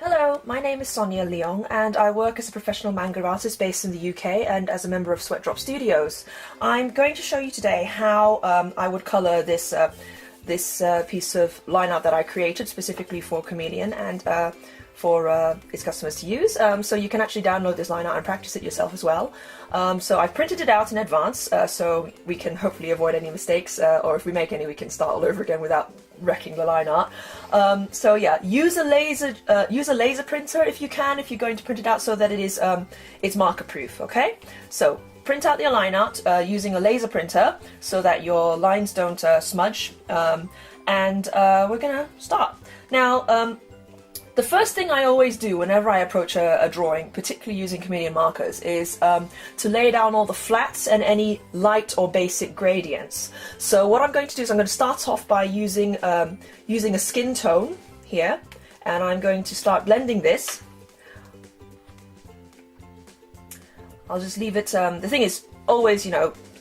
Hello, my name is Sonia Leong and I work as a professional manga artist based in the UK and as a member of Sweatdrop Studios. I'm going to show you today how I would colour this piece of line art that I created specifically for Chameleon and for its customers to use. So you can actually download this line art and practice it yourself as well. So I've printed it out in advance so we can hopefully avoid any mistakes, or if we make any we can start all over again without wrecking the line art. So yeah, use a laser printer if you can, if you're going to print it out, so that it is it's marker proof. Okay, so print out your line art using a laser printer so that your lines don't smudge, and we're gonna start now. The first thing I always do whenever I approach a drawing, particularly using Chameleon markers, is to lay down all the flats and any light or basic gradients. So what I'm going to do is I'm going to start off by using a skin tone here, and I'm going to start blending this. I'll just leave it, the thing is, always,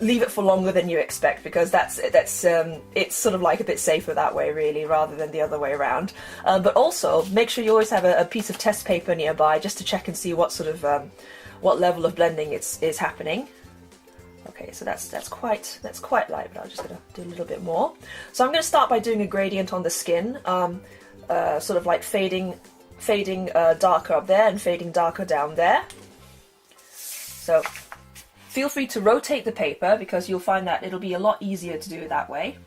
leave it for longer than you expect, because it's sort of like a bit safer that way really, rather than the other way around. But also make sure you always have a piece of test paper nearby just to check and see what sort of what level of blending is happening. Okay, so that's quite light, but I'm just gonna do a little bit more. So I'm going to start by doing a gradient on the skin, sort of like fading darker up there and fading darker down there. So feel free to rotate the paper because you'll find that it'll be a lot easier to do it that way.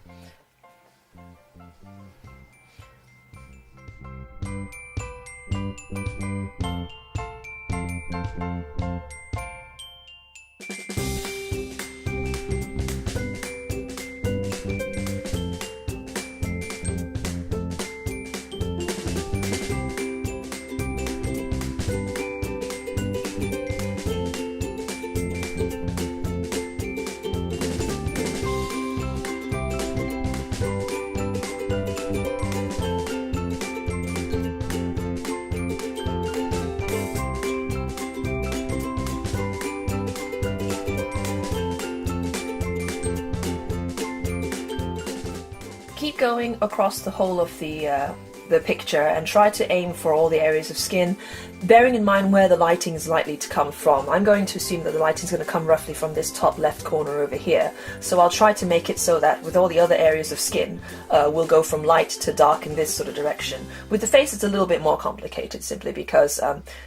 Keep going across the whole of the picture and try to aim for all the areas of skin, bearing in mind where the lighting is likely to come from. I'm going to assume that the lighting is going to come roughly from this top left corner over here, so I'll try to make it so that with all the other areas of skin we'll go from light to dark in this sort of direction. With the face it's a little bit more complicated, simply because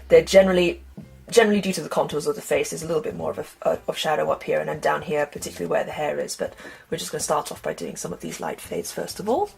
they're generally due to the contours of the face, there's a little bit more of shadow up here and then down here, particularly where the hair is, but we're just going to start off by doing some of these light fades first of all.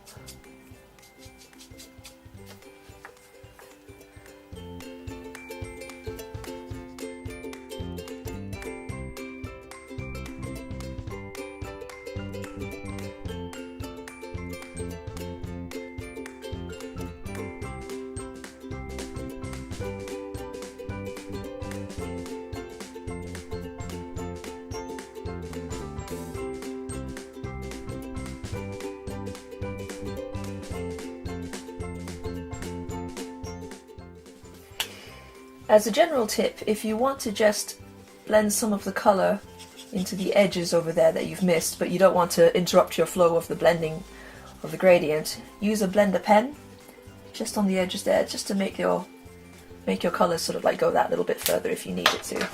As a general tip, if you want to just blend some of the colour into the edges over there that you've missed, but you don't want to interrupt your flow of the blending of the gradient, use a blender pen just on the edges there, just to make your colours sort of like go that little bit further if you need it to.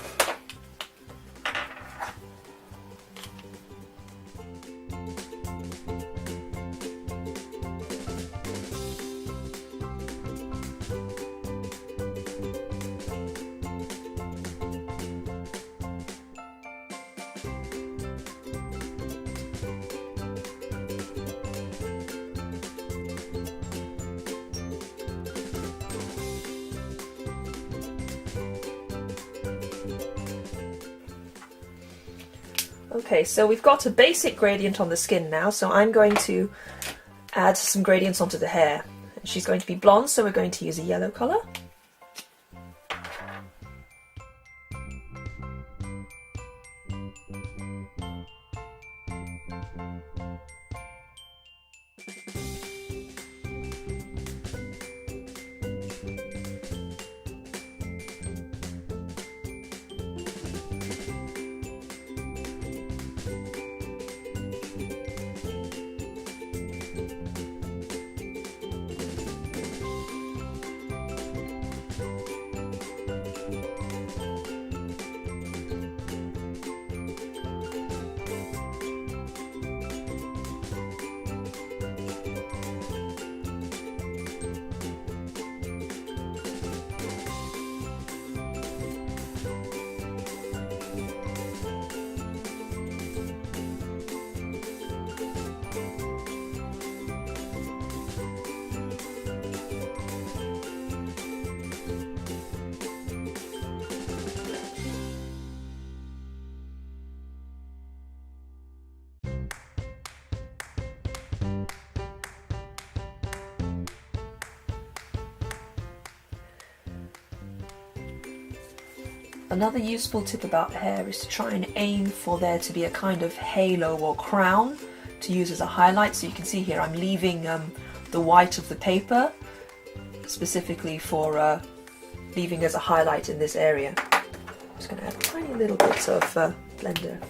Okay, so we've got a basic gradient on the skin now, so I'm going to add some gradients onto the hair. She's going to be blonde, so we're going to use a yellow colour. Another useful tip about hair is to try and aim for there to be a kind of halo or crown to use as a highlight. So you can see here I'm leaving the white of the paper specifically for leaving as a highlight in this area. I'm just going to add tiny little bits of blender.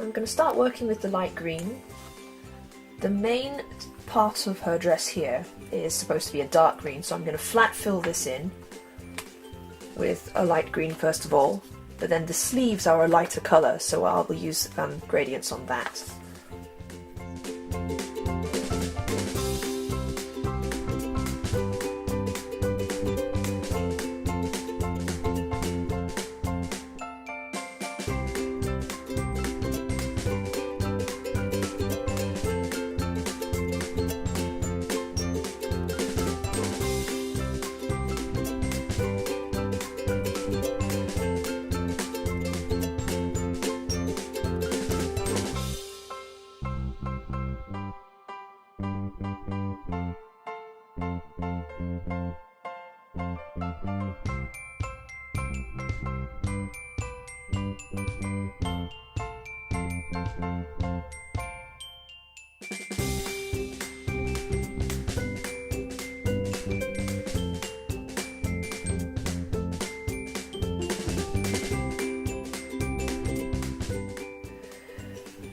I'm going to start working with the light green. The main part of her dress here is supposed to be a dark green, so I'm going to flat fill this in with a light green first of all, but then the sleeves are a lighter colour, so I will use gradients on that.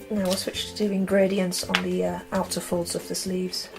Now we'll switch to doing gradients on the outer folds of the sleeves.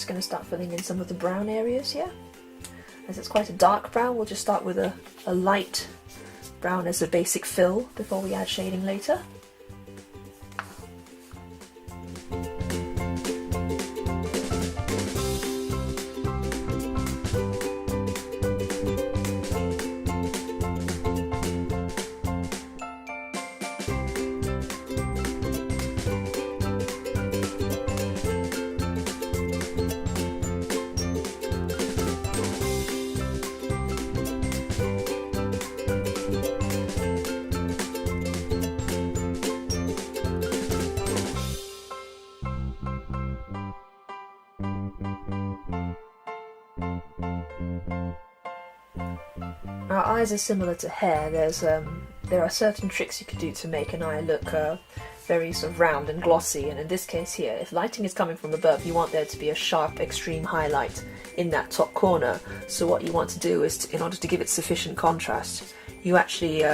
just going to start filling in some of the brown areas here. As it's quite a dark brown, we'll just start with a light brown as a basic fill before we add shading later. Our eyes are similar to hair. There are certain tricks you could do to make an eye look very sort of round and glossy, and in this case here, if lighting is coming from above, you want there to be a sharp extreme highlight in that top corner. So what you want to do is, in order to give it sufficient contrast, you actually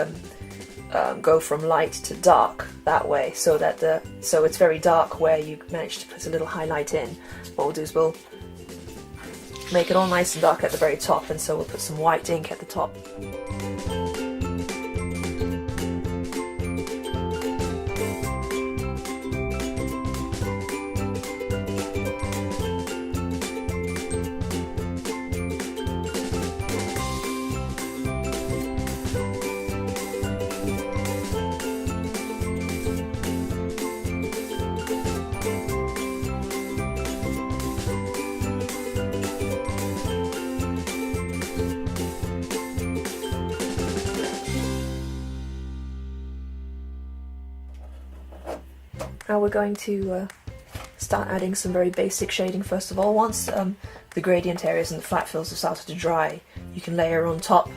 go from light to dark that way, so that so it's very dark where you manage to put a little highlight in. What we'll do is we'll make it all nice and dark at the very top, and so we'll put some white ink at the top. Now we're going to start adding some very basic shading first of all. Once the gradient areas and the flat fills have started to dry, you can layer on top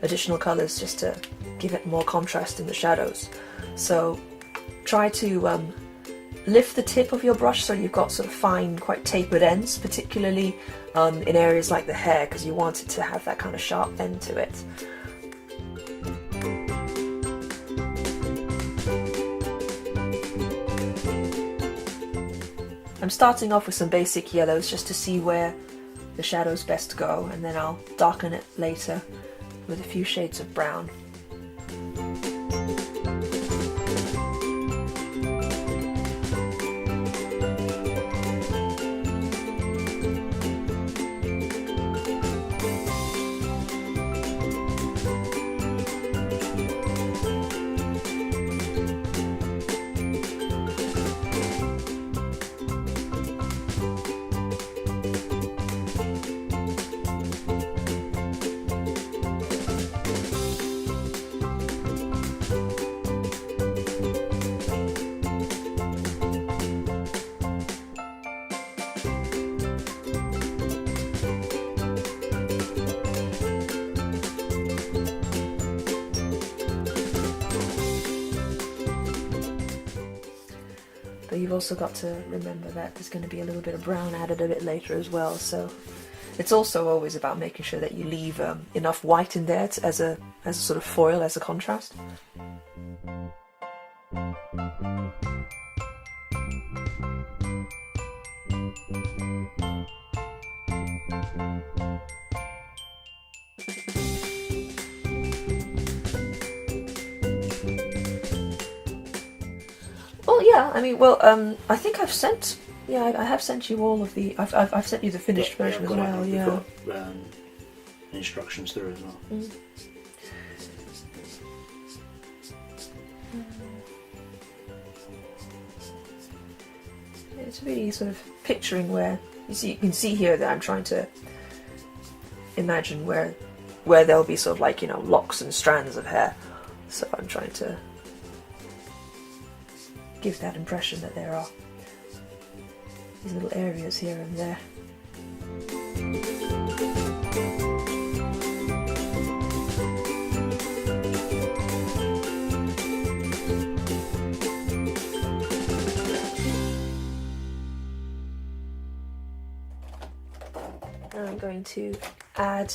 additional colours just to give it more contrast in the shadows. So try to lift the tip of your brush so you've got sort of fine, quite tapered ends, particularly in areas like the hair, because you want it to have that kind of sharp end to it. I'm starting off with some basic yellows just to see where the shadows best go, and then I'll darken it later with a few shades of brown. But you've also got to remember that there's going to be a little bit of brown added a bit later as well, so it's also always about making sure that you leave enough white in there as a sort of foil, as a contrast. Well, yeah, I mean, well, I think I've sent, yeah, I have sent you all of the, I've sent you the finished version as well, yeah. We've got instructions through as well. Mm. It's really sort of picturing where, you can see here that I'm trying to imagine where there'll be sort of like, you know, locks and strands of hair. So I'm trying to give that impression that there are these little areas here and there. Now I'm going to add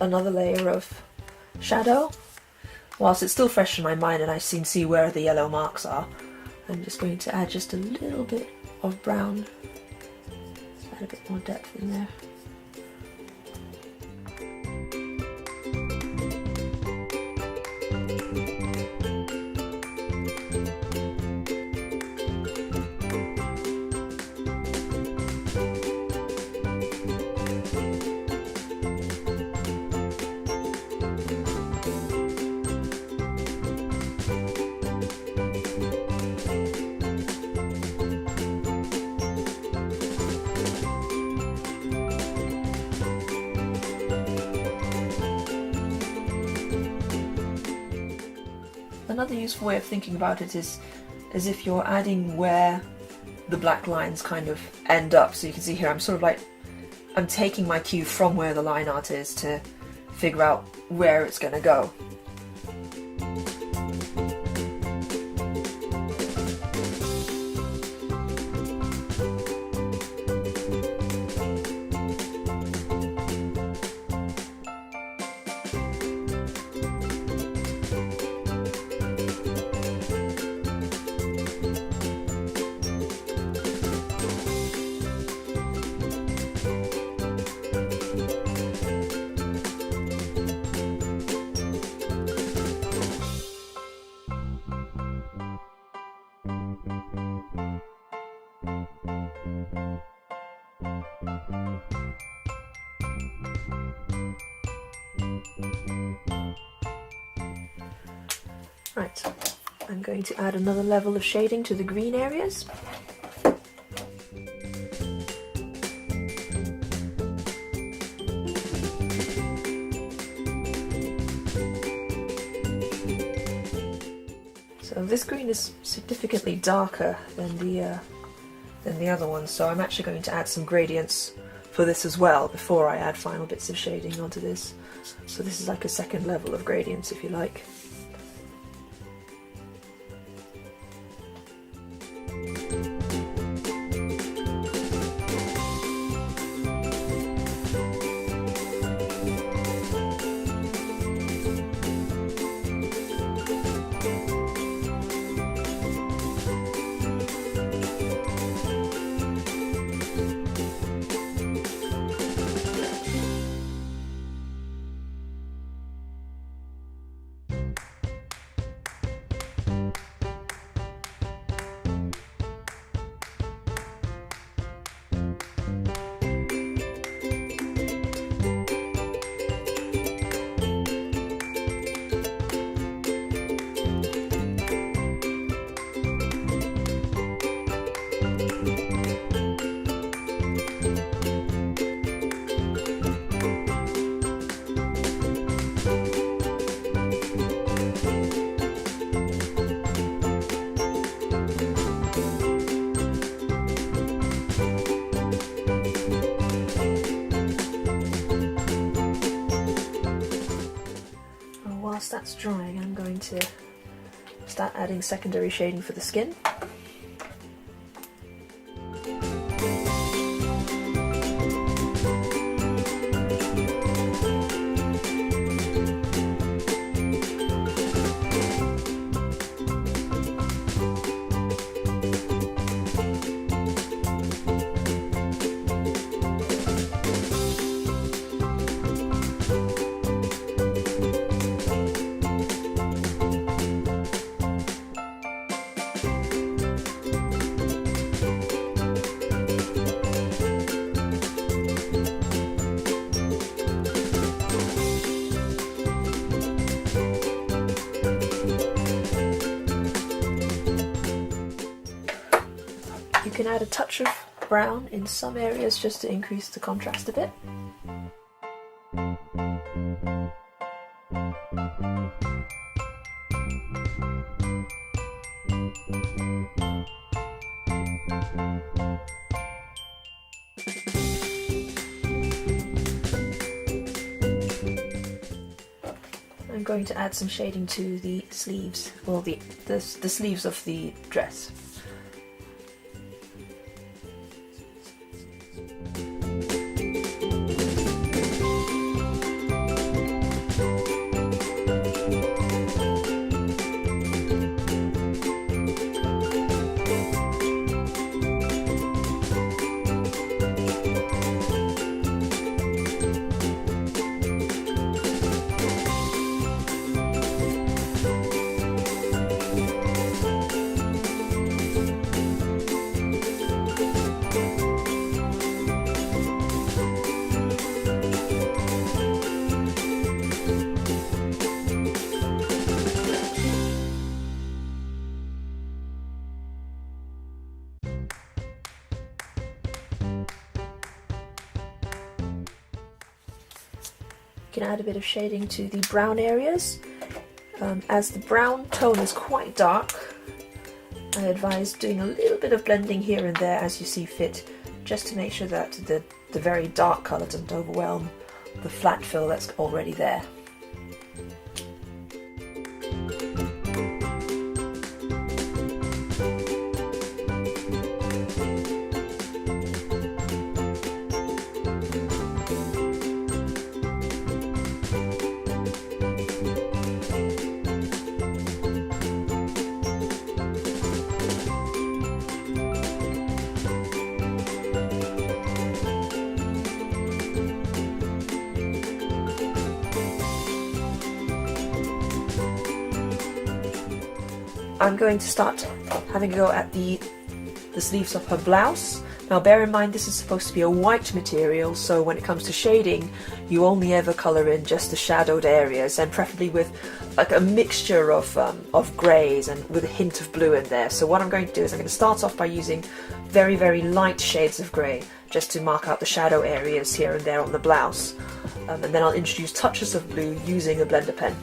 another layer of shadow. Whilst it's still fresh in my mind and I can see where the yellow marks are, I'm just going to add just a little bit of brown Add a bit more depth in there. Another useful way of thinking about it is as if you're adding where the black lines kind of end up. So you can see here I'm sort of like, I'm taking my cue from where the line art is to figure out where it's going to go. Right, I'm going to add another level of shading to the green areas. So this green is significantly darker than the other one, so I'm actually going to add some gradients for this as well before I add final bits of shading onto this. So this is like a second level of gradients, if you like. Whilst that's drying, I'm going to start adding secondary shading for the skin. You can add a touch of brown in some areas just to increase the contrast a bit. I'm going to add some shading to the sleeves, well the sleeves of the dress. You can add a bit of shading to the brown areas. As the brown tone is quite dark, I advise doing a little bit of blending here and there as you see fit, just to make sure that the very dark colour doesn't overwhelm the flat fill that's already there. I'm going to start having a go at the sleeves of her blouse. Now bear in mind this is supposed to be a white material, so when it comes to shading you only ever colour in just the shadowed areas, and preferably with like a mixture of greys and with a hint of blue in there. So what I'm going to do is I'm going to start off by using very, very light shades of grey just to mark out the shadow areas here and there on the blouse, and then I'll introduce touches of blue using a blender pen.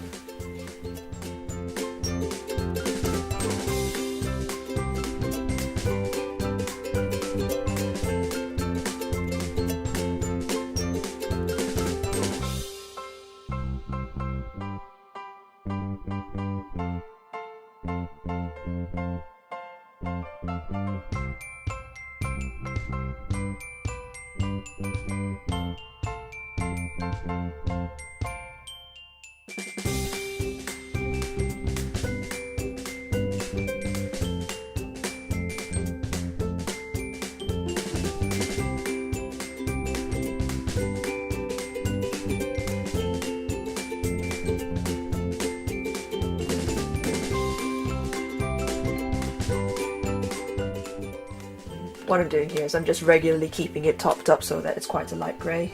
What I'm doing here is I'm just regularly keeping it topped up so that it's quite a light grey.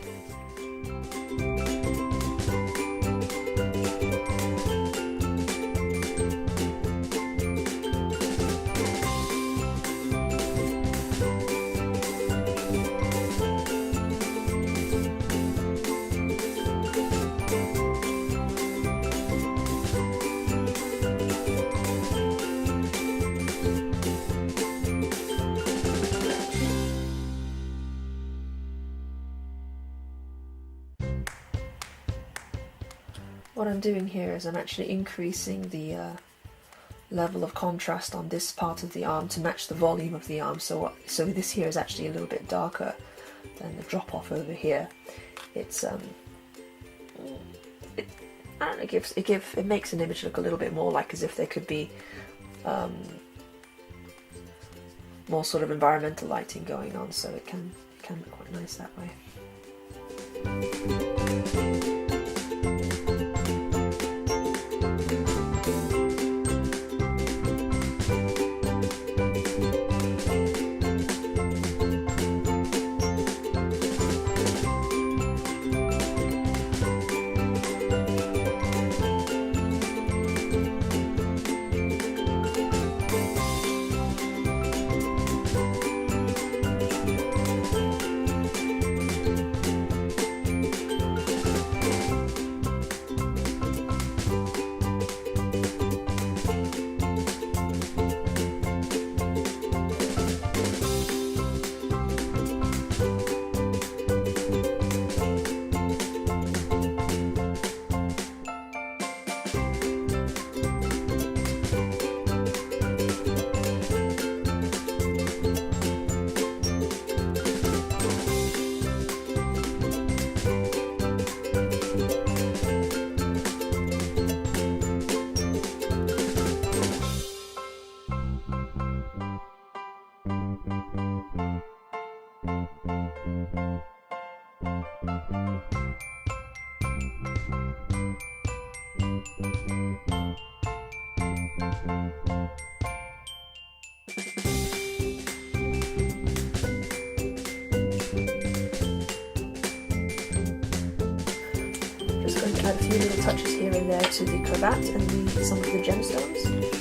What I'm doing here is I'm actually increasing the level of contrast on this part of the arm to match the volume of the arm. So this here is actually a little bit darker than the drop off over here. It's I don't know, it makes an image look a little bit more like as if there could be more sort of environmental lighting going on. So it can look quite nice that way. add a few little touches here and there to the cravat and some of the gemstones.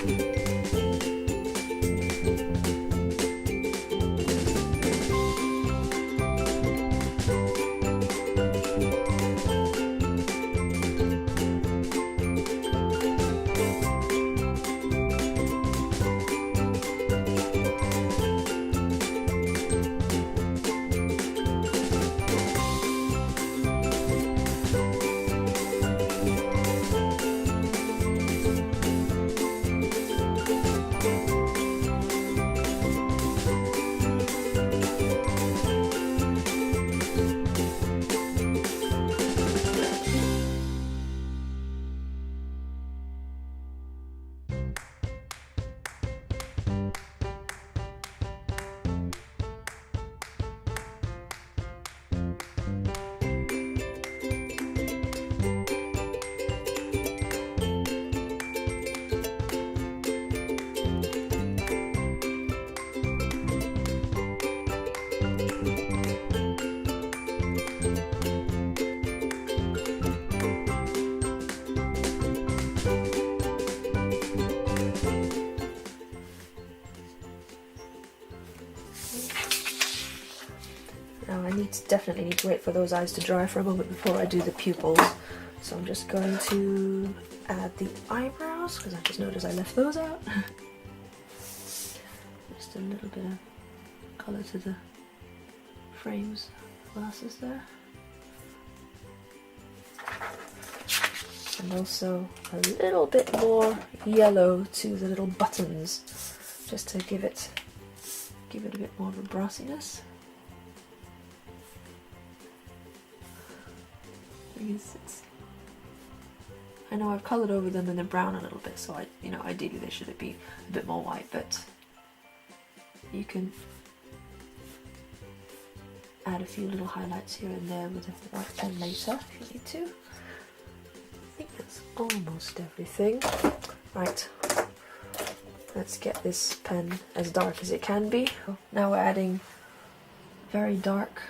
Now I definitely need to wait for those eyes to dry for a moment before I do the pupils. So I'm just going to add the eyebrows, because I just noticed I left those out. Just a little bit of colour to the frames, glasses there. And also a little bit more yellow to the little buttons, just to give it a bit more of a brassiness. I know I've coloured over them and they're brown a little bit, so ideally they should be a bit more white, but you can add a few little highlights here and there with a white pen later if you need to. I think that's almost everything. Right, let's get this pen as dark as it can be. Now we're adding very dark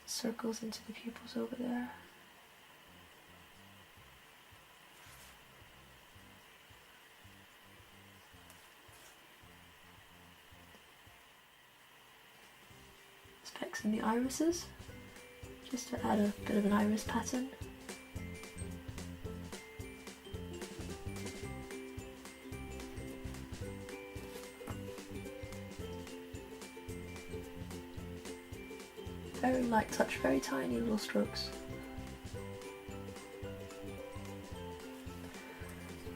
circles into the pupils over there. Specks in the irises, just to add a bit of an iris pattern. Very light touch, very tiny little strokes.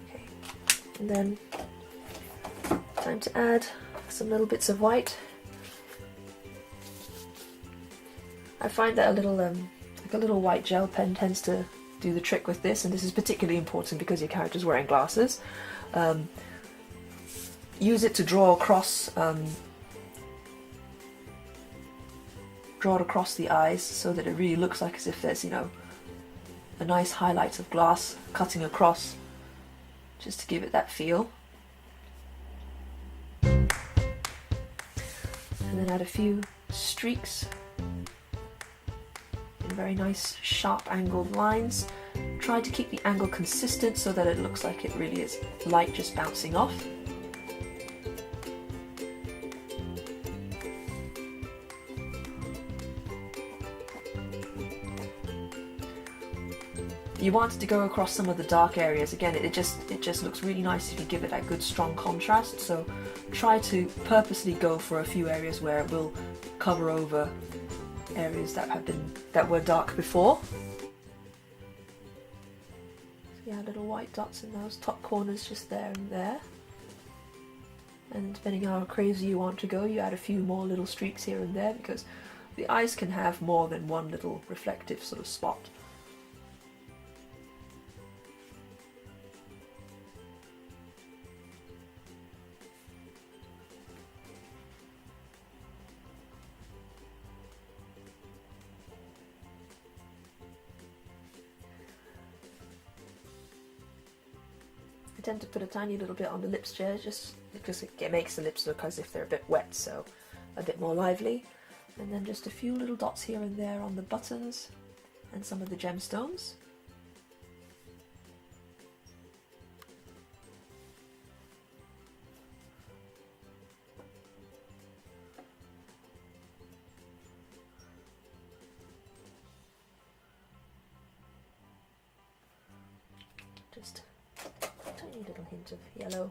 Okay, and then time to add some little bits of white. I find that like a little white gel pen tends to do the trick with this, and this is particularly important because your character's wearing glasses. Use it to draw across. Draw it across the eyes so that it really looks like as if there's, a nice highlight of glass cutting across, just to give it that feel. And then add a few streaks in very nice sharp angled lines. Try to keep the angle consistent so that it looks like it really is light just bouncing off. You want it to go across some of the dark areas. Again, it just looks really nice if you give it that good strong contrast. So try to purposely go for a few areas where it will cover over areas that were dark before. So yeah, little white dots in those top corners just there and there. And depending on how crazy you want to go, you add a few more little streaks here and there, because the eyes can have more than one little reflective sort of spot. I tend to put a tiny little bit on the lips here just because it makes the lips look as if they're a bit wet, so a bit more lively. And then just a few little dots here and there on the buttons and some of the gemstones. Just a tiny little hint of yellow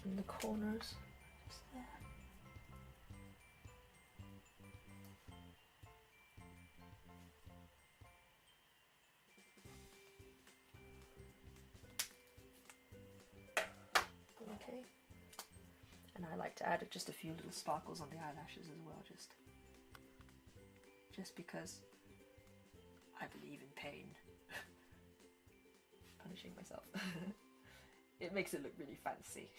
in the corners, just there. Okay, and I like to add just a few little sparkles on the eyelashes as well, just because I believe in pain. Punishing myself. It makes it look really fancy.